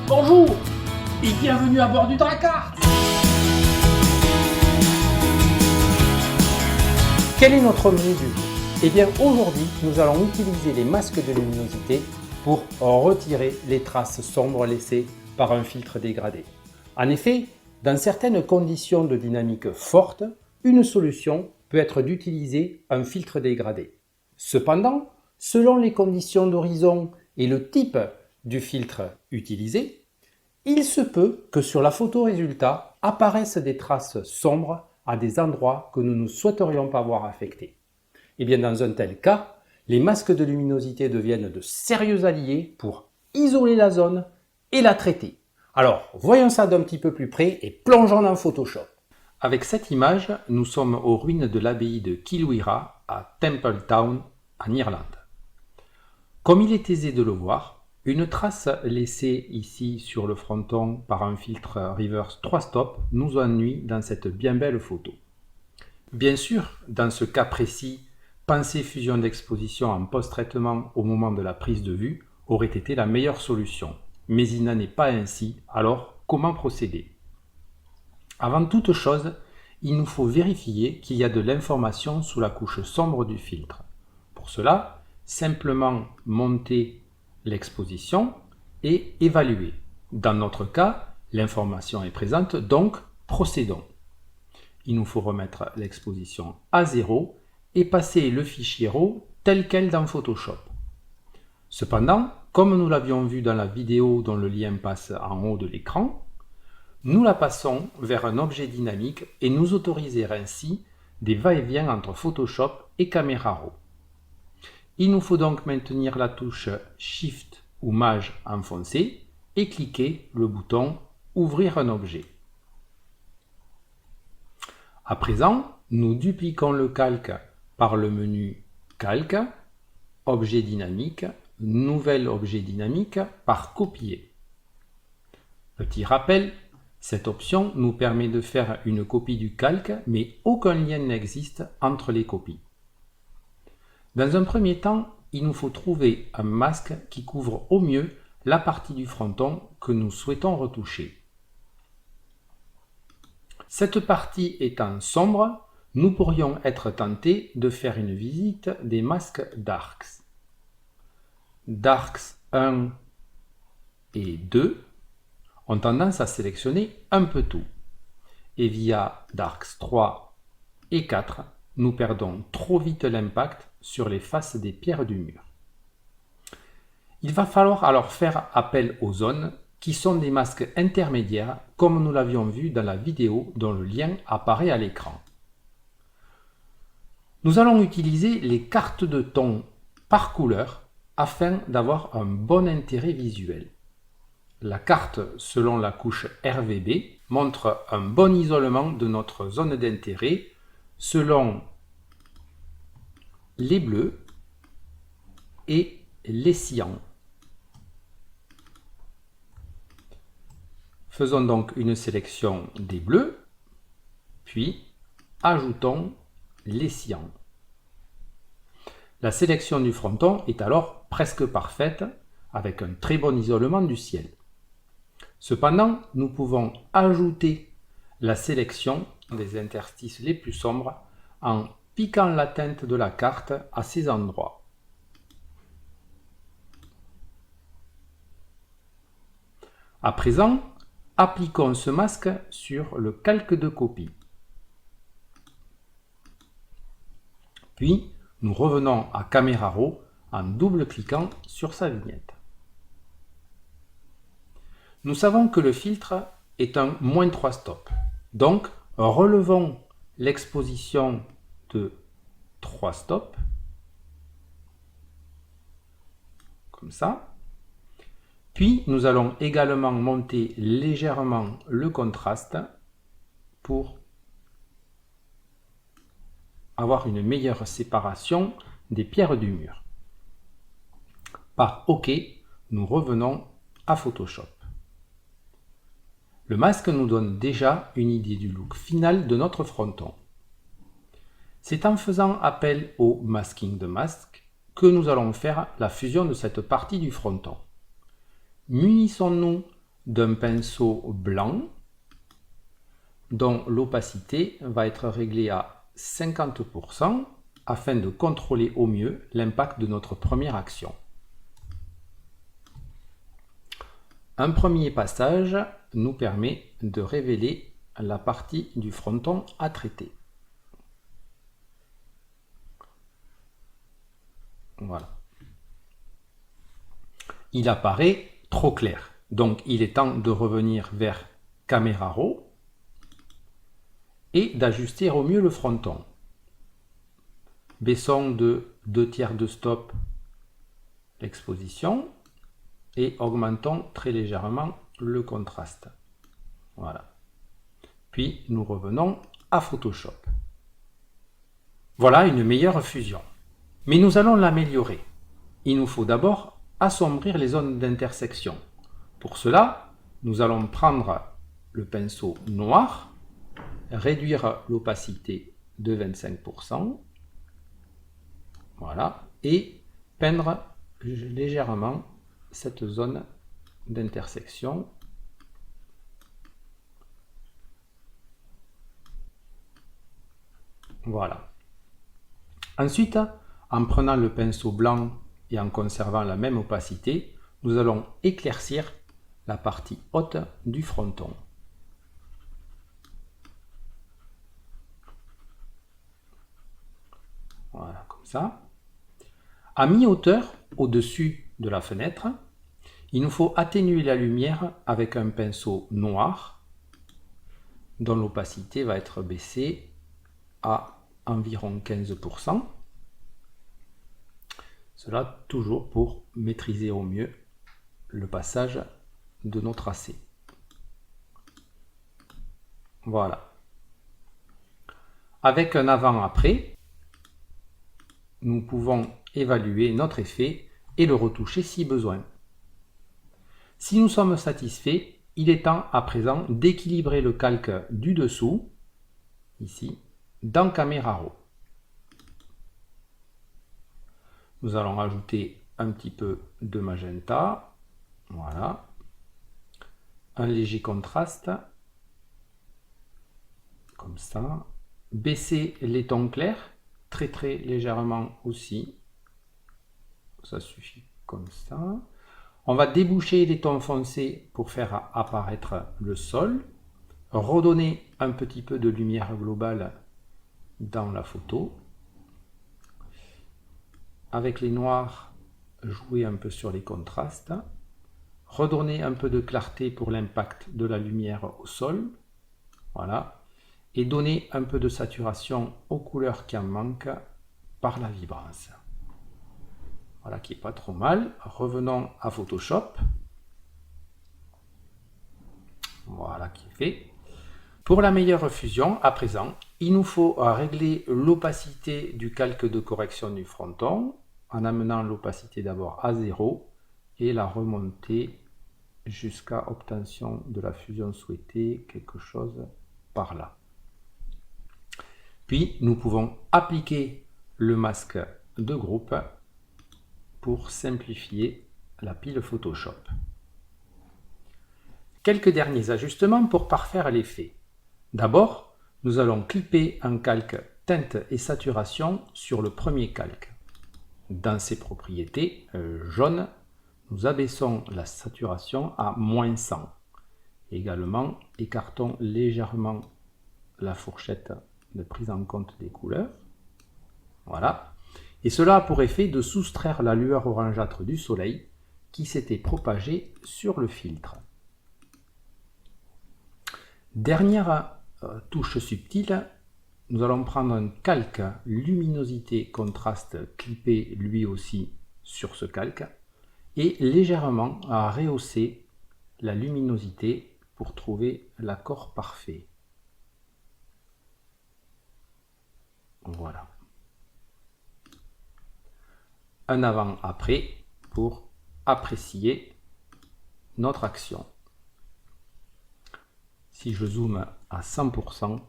Bonjour et bienvenue à bord du Drakkar. Quel est notre menu du jour? Eh bien aujourd'hui, nous allons utiliser les masques de luminosité pour retirer les traces sombres laissées par un filtre dégradé. En effet, dans certaines conditions de dynamique forte, une solution peut être d'utiliser un filtre dégradé. Cependant, selon les conditions d'horizon et le type du filtre utilisé, il se peut que sur la photo résultat apparaissent des traces sombres à des endroits que nous ne souhaiterions pas voir affectés. Et bien dans un tel cas, les masques de luminosité deviennent de sérieux alliés pour isoler la zone et la traiter. Alors, voyons ça d'un petit peu plus près et plongeons dans Photoshop. Avec cette image, nous sommes aux ruines de l'abbaye de Kilwira à Temple Town, en Irlande. Comme il est aisé de le voir, une trace laissée ici sur le fronton par un filtre reverse 3 stop nous ennuie dans cette bien belle photo. Bien sûr, dans ce cas précis, penser fusion d'exposition en post-traitement au moment de la prise de vue aurait été la meilleure solution. Mais il n'en est pas ainsi, alors comment procéder? Avant toute chose, il nous faut vérifier qu'il y a de l'information sous la couche sombre du filtre. Pour cela, simplement monter l'exposition et évaluer. Dans notre cas, l'information est présente, donc procédons. Il nous faut remettre l'exposition à 0 et passer le fichier RAW tel quel dans Photoshop. Cependant, comme nous l'avions vu dans la vidéo dont le lien passe en haut de l'écran, nous la passons vers un objet dynamique et nous autoriser ainsi des va-et-vient entre Photoshop et Camera Raw. Il nous faut donc maintenir la touche Shift ou Maj enfoncée et cliquer le bouton Ouvrir un objet. À présent, nous dupliquons le calque par le menu Calque, Objet dynamique, Nouvel objet dynamique par Copier. Petit rappel, cette option nous permet de faire une copie du calque, mais aucun lien n'existe entre les copies. Dans un premier temps, il nous faut trouver un masque qui couvre au mieux la partie du fronton que nous souhaitons retoucher. Cette partie étant sombre, nous pourrions être tentés de faire une visite des masques Darks. Darks 1 et 2 ont tendance à sélectionner un peu tout. Et via Darks 3 et 4, nous perdons trop vite l'impact sur les faces des pierres du mur. Il va falloir alors faire appel aux zones qui sont des masques intermédiaires comme nous l'avions vu dans la vidéo dont le lien apparaît à l'écran. Nous allons utiliser les cartes de ton par couleur afin d'avoir un bon intérêt visuel. La carte selon la couche RVB montre un bon isolement de notre zone d'intérêt selon les bleus et les cyans. Faisons donc une sélection des bleus, puis ajoutons les cyans. La sélection du fronton est alors presque parfaite avec un très bon isolement du ciel. Cependant, nous pouvons ajouter la sélection des interstices les plus sombres en piquant la teinte de la carte à ces endroits. À présent, appliquons ce masque sur le calque de copie. Puis, nous revenons à Camera Raw en double-cliquant sur sa vignette. Nous savons que le filtre est un -3 stop. Donc, relevons l'exposition de 3 stops, comme ça. Puis, nous allons également monter légèrement le contraste pour avoir une meilleure séparation des pierres du mur. Par OK, nous revenons à Photoshop. Le masque nous donne déjà une idée du look final de notre fronton. C'est en faisant appel au masking de masque que nous allons faire la fusion de cette partie du fronton. Munissons-nous d'un pinceau blanc dont l'opacité va être réglée à 50% afin de contrôler au mieux l'impact de notre première action. Un premier passage nous permet de révéler la partie du fronton à traiter. Voilà. Il apparaît trop clair, donc il est temps de revenir vers Caméra Raw et d'ajuster au mieux le fronton. Baissons de 2/3 de stop l'exposition et augmentons très légèrement le contraste. Voilà. Puis nous revenons à Photoshop. Voilà une meilleure fusion. Mais nous allons l'améliorer. Il nous faut d'abord assombrir les zones d'intersection. Pour cela, nous allons prendre le pinceau noir, réduire l'opacité de 25%, voilà, et peindre légèrement cette zone d'intersection. Voilà. Ensuite, en prenant le pinceau blanc et en conservant la même opacité, nous allons éclaircir la partie haute du fronton. Voilà, comme ça. À mi-hauteur, au-dessus de la fenêtre, il nous faut atténuer la lumière avec un pinceau noir dont l'opacité va être baissée à environ 15%. Cela toujours pour maîtriser au mieux le passage de nos tracés. Voilà. Avec un avant-après, nous pouvons évaluer notre effet et le retoucher si besoin. Si nous sommes satisfaits, il est temps à présent d'équilibrer le calque du dessous, ici, dans Caméra Raw. Nous allons ajouter un petit peu de magenta, voilà, un léger contraste, comme ça, baisser les tons clairs, très légèrement aussi, ça suffit comme ça. On va déboucher les tons foncés pour faire apparaître le sol, redonner un petit peu de lumière globale dans la photo. Avec les noirs, jouer un peu sur les contrastes, redonner un peu de clarté pour l'impact de la lumière au sol, voilà, et donner un peu de saturation aux couleurs qui en manquent par la vibrance. Voilà, qui est pas trop mal. Revenons à Photoshop. Voilà qui est fait. Pour la meilleure fusion, à présent, il nous faut régler l'opacité du calque de correction du fronton en amenant l'opacité d'abord à 0 et la remonter jusqu'à obtention de la fusion souhaitée, quelque chose par là. Puis nous pouvons appliquer le masque de groupe pour simplifier la pile Photoshop. Quelques derniers ajustements pour parfaire l'effet. D'abord, nous allons clipper un calque teinte et saturation sur le premier calque. Dans ses propriétés jaune, nous abaissons la saturation à -100. Également, écartons légèrement la fourchette de prise en compte des couleurs. Voilà. Et cela a pour effet de soustraire la lueur orangeâtre du soleil qui s'était propagée sur le filtre. Dernière touche subtile, nous allons prendre un calque luminosité contraste clippé lui aussi sur ce calque et légèrement à rehausser la luminosité pour trouver l'accord parfait. Voilà. Un avant-après pour apprécier notre action. Si je zoome à 100%,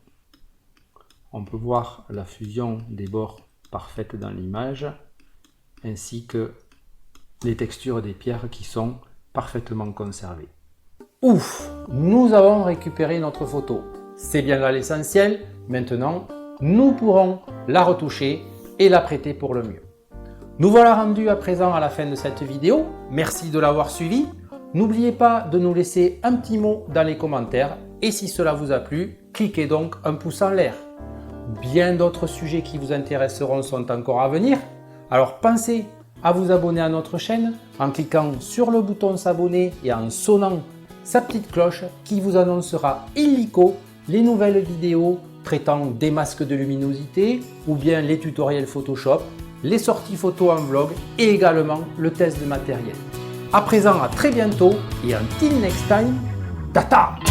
on peut voir la fusion des bords parfaite dans l'image, ainsi que les textures des pierres qui sont parfaitement conservées. Ouf, nous avons récupéré notre photo. C'est bien là l'essentiel. Maintenant, nous pourrons la retoucher et la prêter pour le mieux. Nous voilà rendus à présent à la fin de cette vidéo. Merci de l'avoir suivi. N'oubliez pas de nous laisser un petit mot dans les commentaires et si cela vous a plu, cliquez donc un pouce en l'air. Bien d'autres sujets qui vous intéresseront sont encore à venir. Alors pensez à vous abonner à notre chaîne en cliquant sur le bouton s'abonner et en sonnant sa petite cloche qui vous annoncera illico les nouvelles vidéos traitant des masques de luminosité ou bien les tutoriels Photoshop, les sorties photos en vlog et également le test de matériel. À présent, à très bientôt et until next time, tata!